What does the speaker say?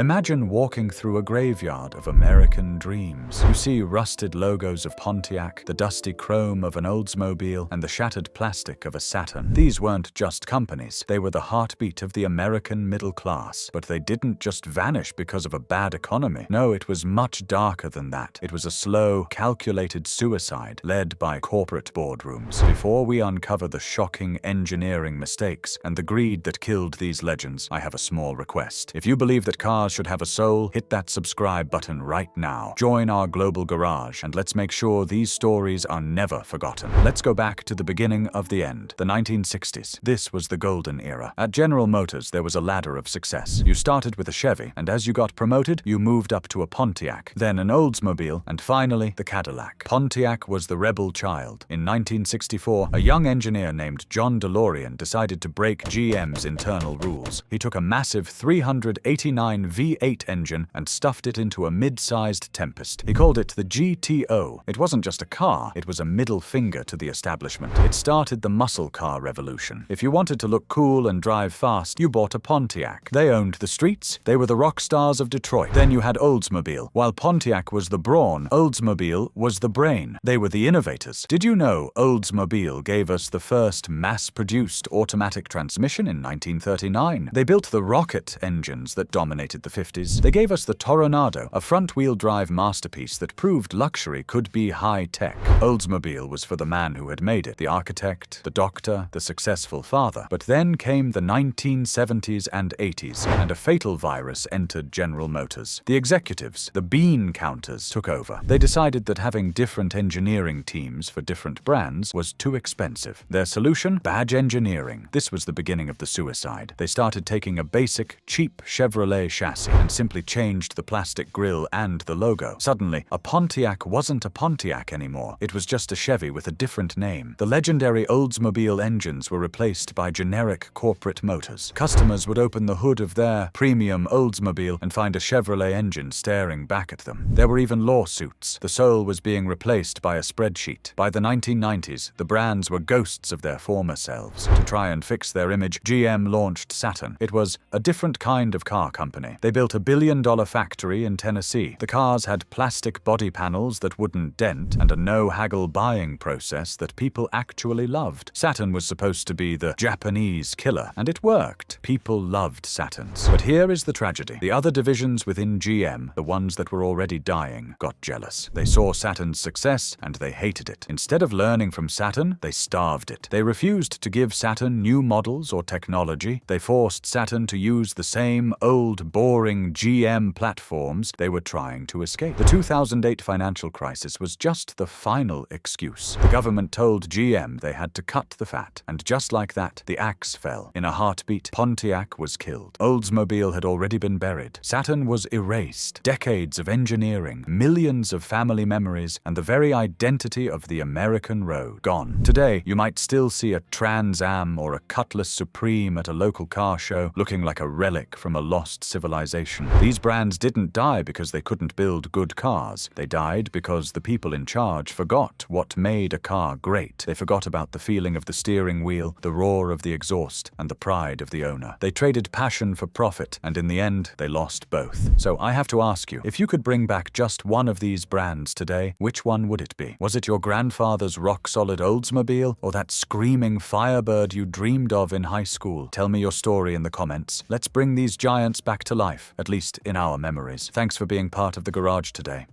Imagine walking through a graveyard of American dreams. You see rusted logos of Pontiac, the dusty chrome of an Oldsmobile, and the shattered plastic of a Saturn. These weren't just companies, they were the heartbeat of the American middle class. But they didn't just vanish because of a bad economy. No, it was much darker than that. It was a slow, calculated suicide led by corporate boardrooms. Before we uncover the shocking engineering mistakes and the greed that killed these legends, I have a small request. If you believe that cars should have a soul, hit that subscribe button right now. Join our global garage, and let's make sure these stories are never forgotten. Let's go back to the beginning of the end, the 1960s. This was the golden era. At General Motors, there was a ladder of success. You started with a Chevy, and as you got promoted, you moved up to a Pontiac, then an Oldsmobile, and finally, the Cadillac. Pontiac was the rebel child. In 1964, a young engineer named John DeLorean decided to break GM's internal rules. He took a massive 389 V8 engine and stuffed it into a mid-sized Tempest. He called it the GTO. It wasn't just a car, it was a middle finger to the establishment. It started the muscle car revolution. If you wanted to look cool and drive fast, you bought a Pontiac. They owned the streets, they were the rock stars of Detroit. Then you had Oldsmobile. While Pontiac was the brawn, Oldsmobile was the brain. They were the innovators. Did you know Oldsmobile gave us the first mass-produced automatic transmission in 1939? They built the rocket engines that dominated the 50s. They gave us the Toronado, a front-wheel drive masterpiece that proved luxury could be high-tech. Oldsmobile was for the man who had made it, the architect, the doctor, the successful father. But then came the 1970s and 80s, and a fatal virus entered General Motors. The executives, the bean counters, took over. They decided that having different engineering teams for different brands was too expensive. Their solution? Badge engineering. This was the beginning of the suicide. They started taking a basic, cheap Chevrolet chassis and simply changed the plastic grille and the logo. Suddenly, a Pontiac wasn't a Pontiac anymore. It was just a Chevy with a different name. The legendary Oldsmobile engines were replaced by generic corporate motors. Customers would open the hood of their premium Oldsmobile and find a Chevrolet engine staring back at them. There were even lawsuits. The soul was being replaced by a spreadsheet. By the 1990s, the brands were ghosts of their former selves. To try and fix their image, GM launched Saturn. It was a different kind of car company. They built a billion-dollar factory in Tennessee. The cars had plastic body panels that wouldn't dent and a no-haggle buying process that people actually loved. Saturn was supposed to be the Japanese killer, and it worked. People loved Saturns. But here is the tragedy. The other divisions within GM, the ones that were already dying, got jealous. They saw Saturn's success, and they hated it. Instead of learning from Saturn, they starved it. They refused to give Saturn new models or technology. They forced Saturn to use the same old, boring GM platforms they were trying to escape. The 2008 financial crisis was just the final excuse. The government told GM they had to cut the fat, and just like that, the axe fell. In a heartbeat, Pontiac was killed. Oldsmobile had already been buried. Saturn was erased. Decades of engineering, millions of family memories, and the very identity of the American road gone. Today, you might still see a Trans Am or a Cutlass Supreme at a local car show looking like a relic from a lost civilization. These brands didn't die because they couldn't build good cars. They died because the people in charge forgot what made a car great. They forgot about the feeling of the steering wheel, the roar of the exhaust, and the pride of the owner. They traded passion for profit, and in the end, they lost both. So I have to ask you, if you could bring back just one of these brands today, which one would it be? Was it your grandfather's rock-solid Oldsmobile, or that screaming Firebird you dreamed of in high school? Tell me your story in the comments. Let's bring these giants back to life, at least in our memories. Thanks for being part of the garage today.